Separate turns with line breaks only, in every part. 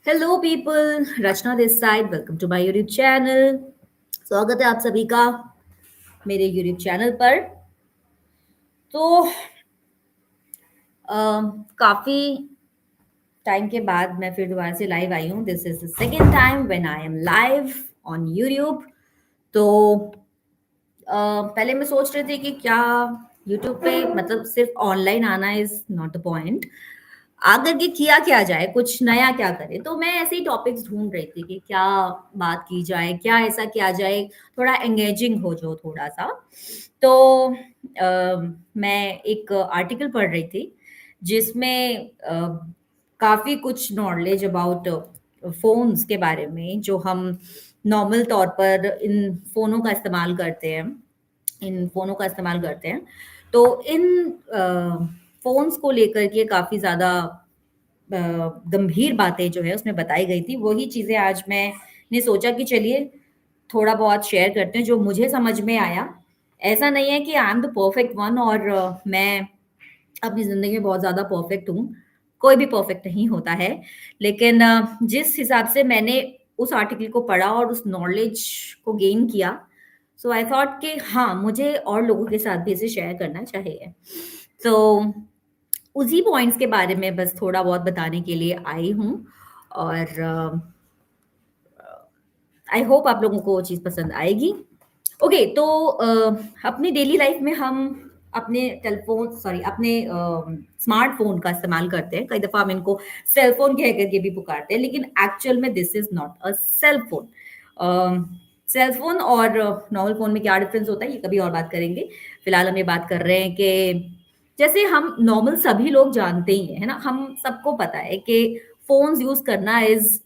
Hello people, Rachna this side. Welcome to my YouTube channel. स्वागत है आप सभी का मेरे यूट्यूब चैनल पर। तो काफ़ी टाइम के बाद मैं फिर दोबारा से लाइव आई हूँ। This is the second time when I am live on YouTube. तो पहले मैं सोच रही थी कि क्या यूट्यूब पे मतलब सिर्फ ऑनलाइन आना इज नॉट द पॉइंट। आकर के किया क्या जाए, कुछ नया क्या करें। तो मैं ऐसे ही टॉपिक्स ढूंढ रही थी कि क्या बात की जाए, क्या ऐसा किया जाए थोड़ा एंगेजिंग हो जो थोड़ा सा। तो मैं एक आर्टिकल पढ़ रही थी जिसमें काफ़ी कुछ नॉलेज अबाउट फ़ोन्स के बारे में जो हम नॉर्मल तौर पर इन फ़ोनों का इस्तेमाल करते हैं। इन फ़ोनों का इस्तेमाल करते हैं। तो इन फ़ोन्स को लेकर के काफ़ी ज़्यादा गंभीर बातें जो है उसमें बताई गई थी। वही चीज़ें आज मैंने सोचा कि चलिए थोड़ा बहुत शेयर करते हैं जो मुझे समझ में आया। ऐसा नहीं है कि I am the perfect one और मैं अपनी ज़िंदगी में बहुत ज़्यादा परफेक्ट हूँ। कोई भी परफेक्ट नहीं होता है। लेकिन जिस हिसाब से मैंने उस आर्टिकल को पढ़ा और उस नॉलेज को गेन किया, सो आई थॉट कि हाँ, मुझे और लोगों के साथ भी इसे शेयर करना चाहिए। तो उसी पॉइंट्स के बारे में बस थोड़ा बहुत बताने के लिए आई हूँ और आई होप आप लोगों को वो चीज़ पसंद आएगी। ओके, तो अपनी डेली लाइफ में हम अपने टेलीफ़ोन सॉरी अपने स्मार्टफ़ोन का इस्तेमाल करते हैं। कई दफ़ा हम इनको सेल फ़ोन कह कर के भी पुकारते हैं, लेकिन एक्चुअल में this is not a cell phone. Cell phone और नॉर्मल फ़ोन में क्या डिफ़रेंस होता है, ये कभी और बात करेंगे। फ़िलहाल हम ये बात कर रहे हैं कि जैसे हम नॉर्मल सभी लोग जानते ही हैं, है ना? हम सबको पता है कि फ़ोन्स यूज़ करना इज़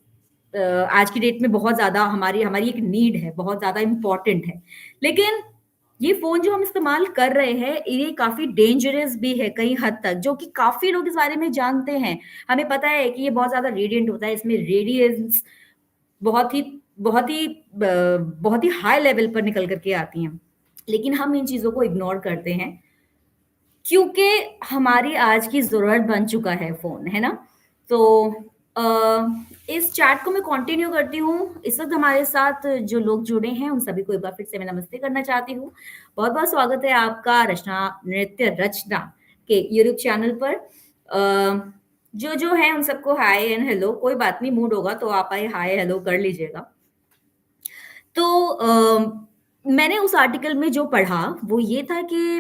आज की डेट में बहुत ज़्यादा हमारी हमारी एक नीड है, बहुत ज़्यादा इम्पोर्टेंट है। लेकिन ये फ़ोन जो हम इस्तेमाल कर रहे हैं, ये काफ़ी डेंजरस भी है कई हद तक, जो कि काफ़ी लोग इस बारे में जानते हैं। हमें पता है कि ये बहुत ज़्यादा रेडिएंट होता है, इसमें रेडिएंस बहुत ही बहुत ही हाई लेवल पर निकल कर के आती हैं। लेकिन हम इन चीज़ों को इग्नोर करते हैं क्योंकि हमारी आज की ज़रूरत बन चुका है फ़ोन, है ना? तो अ, इस चैट को मैं कंटिन्यू करती हूँ। इस वक़्त हमारे साथ जो लोग जुड़े हैं, उन सभी को एक बार फिर से मैं नमस्ते करना चाहती हूँ। बहुत-बहुत स्वागत है आपका रचना नृत्य रचना के यूट्यूब चैनल पर। जो हैं उन सबको हाय एंड हेलो। कोई बात नहीं, मूड होगा तो आप हाय हेलो कर लीजिएगा। तो मैंने उस आर्टिकल में जो पढ़ा वो ये था कि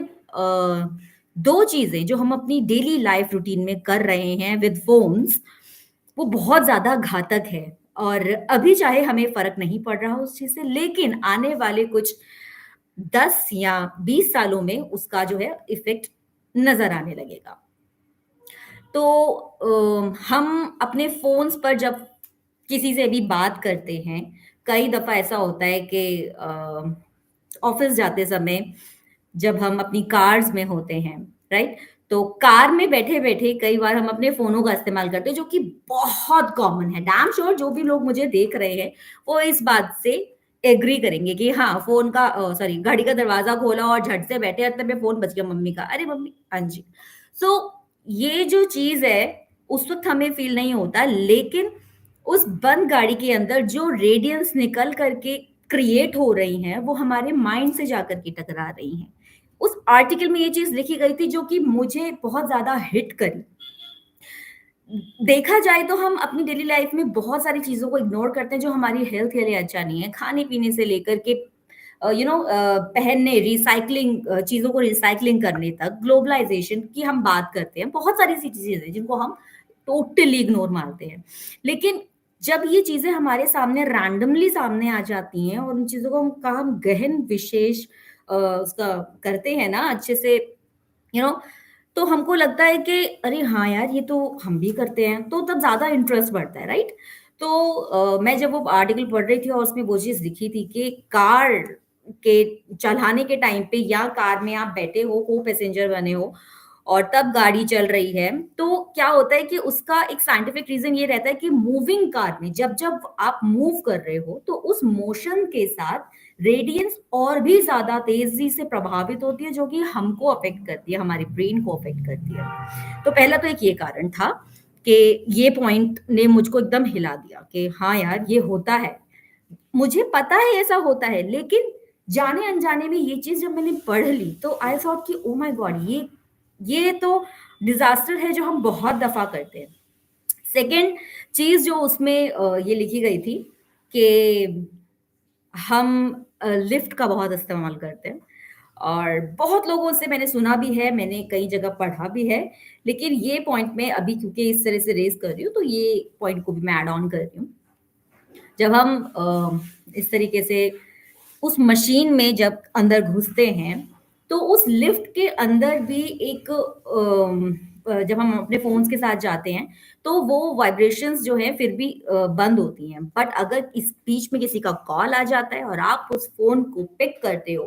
2 चीज़ें जो हम अपनी डेली लाइफ रूटीन में कर रहे हैं विद फ़ोन्स, वो बहुत ज़्यादा घातक है। और अभी चाहे हमें फ़र्क नहीं पड़ रहा उस चीज़ से, लेकिन आने वाले कुछ 10 या 20 सालों में उसका जो है इफ़ेक्ट नज़र आने लगेगा। तो हम अपने फ़ोन्स पर जब किसी से भी बात करते हैं, कई दफ़ा ऐसा होता है कि ऑफ़िस जाते समय जब हम अपनी कार्स में होते हैं, राइट? तो कार में बैठे-बैठे कई बार हम अपने फ़ोनों का इस्तेमाल करते हैं, जो कि बहुत कॉमन है। डैम श्योर जो भी लोग मुझे देख रहे हैं, वो इस बात से एग्री करेंगे कि हाँ, फ़ोन का सॉरी गाड़ी का दरवाज़ा खोला और झट से बैठे इतने में फ़ोन बज गया मम्मी का। अरे मम्मी हाँ जी। सो ये जो चीज़ है, उस वक़्त हमें फ़ील नहीं होता, लेकिन उस बंद गाड़ी के अंदर जो रेडियंस निकल कर के क्रिएट हो रही हैं, वो हमारे माइंड से जाकर के टकरा रही हैं। उस आर्टिकल में ये चीज़ लिखी गई थी जो कि मुझे बहुत ज़्यादा हिट करी। देखा जाए तो हम अपनी डेली लाइफ में बहुत सारी चीज़ों को इग्नोर करते हैं जो हमारी हेल्थ के लिए अच्छा नहीं है। खाने-पीने से लेकर के पहनने, रिसाइक्लिंग चीज़ों को रिसाइक्लिंग करने तक, ग्लोबलाइज़ेशन की हम बात करते हैं। बहुत सारी ऐसी चीज़ें हैं जिनको हम टोटली इग्नोर मारते हैं। लेकिन जब ये चीज़ें हमारे सामने रैंडमली सामने आ जाती हैं और उन चीज़ों को हम गहन विशेष उसका करते हैं ना अच्छे से, यू नो तो हमको लगता है कि अरे हाँ यार, ये तो हम भी करते हैं, तो तब ज़्यादा इंटरेस्ट बढ़ता है, राइट? तो मैं जब वो आर्टिकल पढ़ रही थी और उसमें वो चीज़ लिखी थी कि कार के चलाने के टाइम पे या कार में आप बैठे हो, को-पैसेंजर बने हो और तब गाड़ी चल रही है, तो क्या होता है कि उसका एक साइंटिफिक रीज़न ये रहता है कि मूविंग कार में जब-जब आप मूव कर रहे हो, तो उस मोशन के साथ रेडियंस और भी ज़्यादा तेज़ी से प्रभावित होती है, जो कि हमको अफ़ेक्ट करती है, हमारे ब्रेन को अफ़ेक्ट करती है। तो पहला तो एक ये कारण था। कि ये पॉइंट ने मुझको एकदम हिला दिया कि हाँ यार, ये होता है। मुझे पता है ऐसा होता है, लेकिन जाने-अनजाने में ये चीज़ जब मैंने पढ़ ली, तो आई थॉट कि ओह माय गॉड! ये तो डिज़ास्टर है जो हम बहुत दफ़ा करते हैं। सेकंड चीज़ जो उसमें ये लिखी गई थी कि हम लिफ्ट का बहुत इस्तेमाल करते हैं और बहुत लोगों से मैंने सुना भी है, मैंने कई जगह पढ़ा भी है, लेकिन ये पॉइंट मैं अभी क्योंकि इस तरह से रेज़ कर रही हूँ, तो ये पॉइंट को भी मैं ऐड ऑन कर रही हूँ। जब हम इस तरीके से उस मशीन में जब अंदर घुसते हैं, तो उस लिफ्ट के अंदर भी एक जब हम अपने फ़ोन्स के साथ जाते हैं, तो वो वाइब्रेशंस जो हैं फिर भी बंद होती हैं। बट अगर इस बीच में किसी का कॉल आ जाता है और आप उस फ़ोन को पिक करते हो,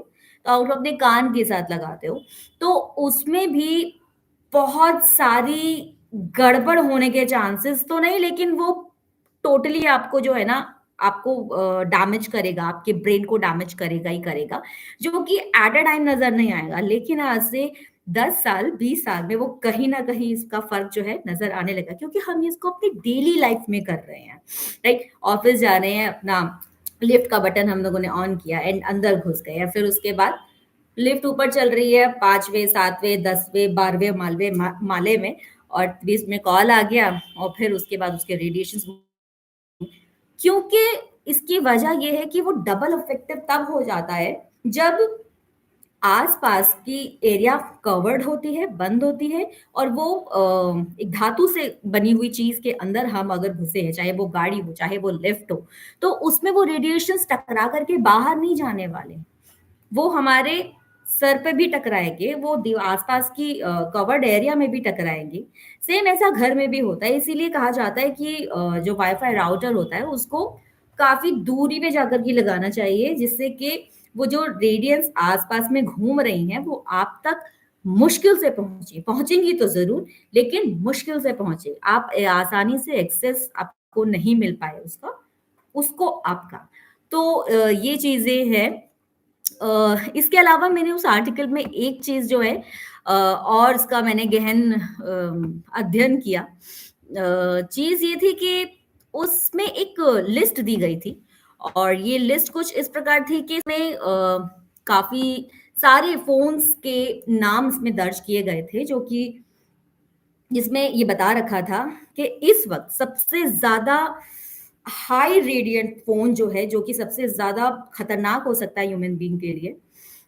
तो आप अपने कान के साथ लगाते हो, तो उसमें भी बहुत सारी गड़बड़ होने के चांसेस तो नहीं, लेकिन वो टोटली आपको जो है ना, आपको डैमेज करेगा, आपके ब्रेन को डैमेज करेगा ही करेगा, जो कि एट अ टाइम नज़र नहीं आएगा। लेकिन आज से 10 साल, 20 साल में वो कहीं न कहीं इसका फ़र्क जो है नज़र आने लगा, क्योंकि हम इसको अपनी डेली लाइफ़ में कर रहे हैं, राइट? ऑफ़िस जा रहे हैं, अपना लिफ्ट का बटन हम लोगों ने ऑन किया एंड अंदर घुस गए, या फिर उसके बाद लिफ्ट ऊपर चल रही है 5वें, 7वें, 10वें, 12वें माले में, और बीच में कॉल आ गया और फिर उसके बाद उसके रेडिएशंस, क्योंकि इसकी वजह ये है कि वो डबल इफेक्टिव तब हो जाता है जब आस-पास की एरिया कवर्ड होती है, बंद होती है, और वो एक धातु से बनी हुई चीज़ के अंदर हम अगर घुसे हैं, चाहे वो गाड़ी हो, चाहे वो लिफ्ट हो, तो उसमें वो रेडिएशंस टकरा करके बाहर नहीं जाने वाले। वो हमारे सर पे भी टकराएँगे, वो आस-पास की कवर्ड एरिया में भी टकराएँगे। सेम ऐसा घर में भी होता है, इसीलिए कहा जाता है कि जो वाई-फाई राउटर होता है, उसको काफ़ी दूरी पे जाकर के लगाना चाहिए, जिससे कि वो जो रेडियंस आस-पास में घूम रही हैं, वो आप तक मुश्किल से पहुँचे। पहुँचेंगी तो ज़रूर, लेकिन मुश्किल से पहुँचे। आप आसानी से एक्सेस आपको नहीं मिल पाए उसको आपका। तो ये चीज़ें हैं। इसके अलावा मैंने उस आर्टिकल में एक चीज़ जो है और इसका मैंने गहन अध्ययन किया। चीज़ ये थी कि उसमें एक लिस्ट दी गई थी, और ये लिस्ट कुछ इस प्रकार थी कि इसमें काफ़ी सारे फ़ोन्स के नाम इसमें दर्ज किए गए थे, जो कि जिसमें ये बता रखा था कि इस वक़्त सबसे ज़्यादा हाई रेडिएंट फ़ोन जो है, जो कि सबसे ज़्यादा खतरनाक हो सकता है ह्यूमन बीइंग के लिए,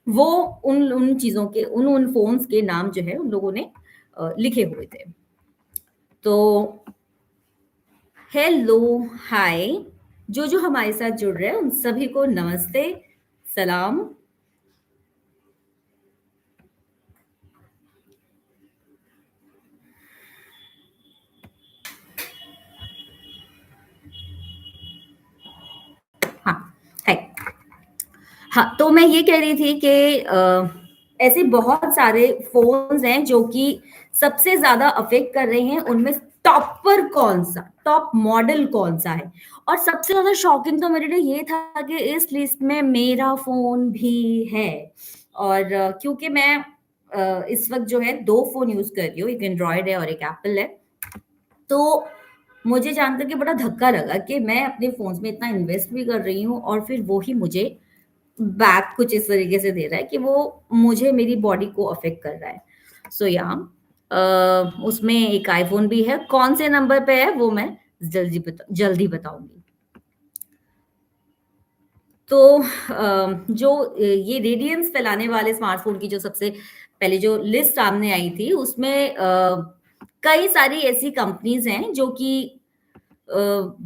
वो उन उन चीज़ों के उन फ़ोन्स के नाम जो है उन लोगों ने लिखे हुए थे। तो हेलो, हाय, जो हमारे साथ जुड़ रहे हैं उन सभी को नमस्ते, सलाम। हाँ, है। हाँ, तो मैं ये कह रही थी कि ऐसे बहुत सारे फ़ोन्स हैं जो कि सबसे ज़्यादा अफ़ेक्ट कर रहे हैं, उनमें टॉप पर कौन-सा, टॉप मॉडल कौन-सा है? और सबसे ज़्यादा शॉकिंग तो मेरे लिए ये था कि इस लिस्ट में मेरा फ़ोन भी है। और क्योंकि मैं इस वक़्त जो है 2 फ़ोन यूज़ कर रही हूँ, एक एंड्रॉयड है और एक एप्पल है। तो मुझे जान कर के बड़ा धक्का लगा कि मैं अपने फ़ोन्स में इतना इन्वेस्ट भी कर रही हूँ, और फिर वो ही मुझे बैक कुछ इस तरीके से दे रहा है कि वो मुझे मेरी बॉडी को अफ़ेक्ट कर रहा है। सो उसमें एक आईफ़ोन भी है, कौन से नंबर पे है वो मैं जल्दी बताऊँगी। तो जो ये रेडियंस फैलाने वाले स्मार्टफ़ोन की जो सबसे पहले जो लिस्ट सामने आई थी, उसमें कई सारी ऐसी कंपनीज़ हैं जो कि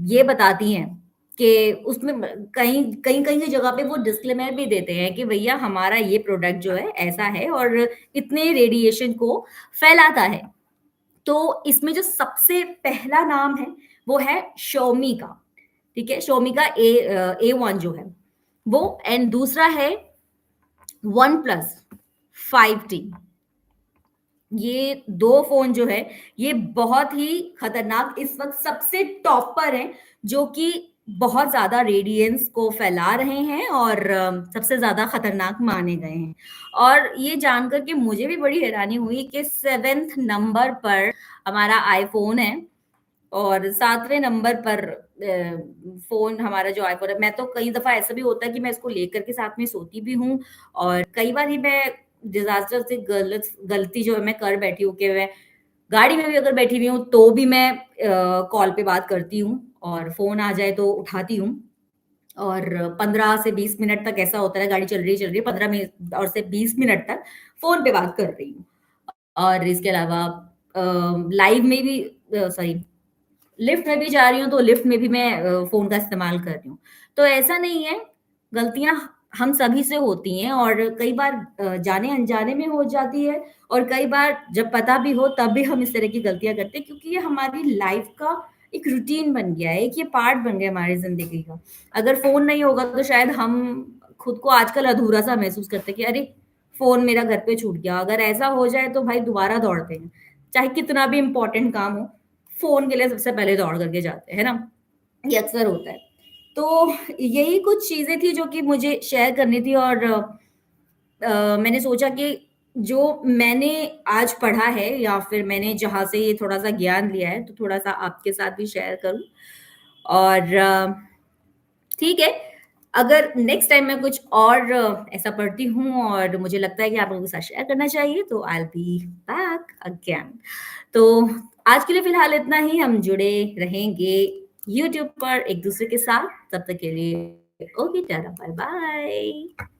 ये बताती हैं कि उसमें कहीं कहीं-कहीं की जगह पे वो डिस्क्लेमर भी देते हैं कि भैया हमारा ये प्रोडक्ट जो है ऐसा है और इतने रेडिएशन को फैलाता है। तो इसमें जो सबसे पहला नाम है वो है Xiaomi का, ठीक है? Xiaomi का A1 जो है वो, एंड दूसरा है OnePlus 5T। ये 2 फ़ोन जो है, ये बहुत ही खतरनाक इस वक़्त सबसे टॉप पर हैं, जो कि बहुत ज़्यादा रेडिएंस को फैला रहे हैं और सबसे ज़्यादा खतरनाक माने गए हैं। और ये जानकर के मुझे भी बड़ी हैरानी हुई कि 7th नंबर पर हमारा आईफ़ोन है, और 7वें नंबर पर फ़ोन हमारा जो आईफ़ोन है, मैं तो कई दफ़ा ऐसा भी होता है कि मैं इसको लेकर के साथ में सोती भी हूँ और कई बार ही मैं डिज़ास्टर से गलती जो है मैं कर बैठी हूँ कि मैं गाड़ी में भी अगर बैठी हुई हूँ, तो भी मैं कॉल पे बात करती हूँ और फ़ोन आ जाए तो उठाती हूँ। और 15 से 20 मिनट तक ऐसा होता है गाड़ी चल रही है 15 मिनट और से 20 मिनट तक फ़ोन पे बात कर रही हूँ। और इसके अलावा लाइव में भी सॉरी लिफ्ट में भी जा रही हूँ, तो लिफ्ट में भी मैं फ़ोन का इस्तेमाल कर रही हूँ। तो ऐसा नहीं है, गलतियाँ हम सभी से होती हैं और कई बार जाने-अनजाने में हो जाती है और कई बार जब पता भी हो तब भी हम इस तरह की गलतियाँ करते हैं क्योंकि ये हमारी लाइफ़ का एक रूटीन बन गया है, एक ये पार्ट बन गया है हमारी ज़िंदगी का। अगर फ़ोन नहीं होगा तो शायद हम खुद को आजकल अधूरा-सा महसूस करते हैं कि अरे! फ़ोन मेरा घर पे छूट गया। अगर ऐसा हो जाए तो भाई दोबारा दौड़ते हैं, चाहे कितना भी इम्पोर्टेंट काम हो। फ़ोन के लिए सबसे पहले दौड़ करके जाते हैं, है ना? ये अक्सर होता है। तो यही कुछ चीज़ें थी जो कि मुझे शेयर करनी थी और मैंने सोचा कि जो मैंने आज पढ़ा है या फिर मैंने जहाँ से ये थोड़ा-सा ज्ञान लिया है, तो थोड़ा-सा आपके साथ भी शेयर करूँ। और ठीक है, अगर नेक्स्ट टाइम मैं कुछ और ऐसा पढ़ती हूँ और मुझे लगता है कि आप लोगों के साथ शेयर करना चाहिए, तो I will be back again. तो आज के लिए फ़िलहाल इतना ही, हम जुड़े रहेंगे यूट्यूब पर एक-दूसरे के साथ, तब तक के लिए ओके टाटा बाय-बाय।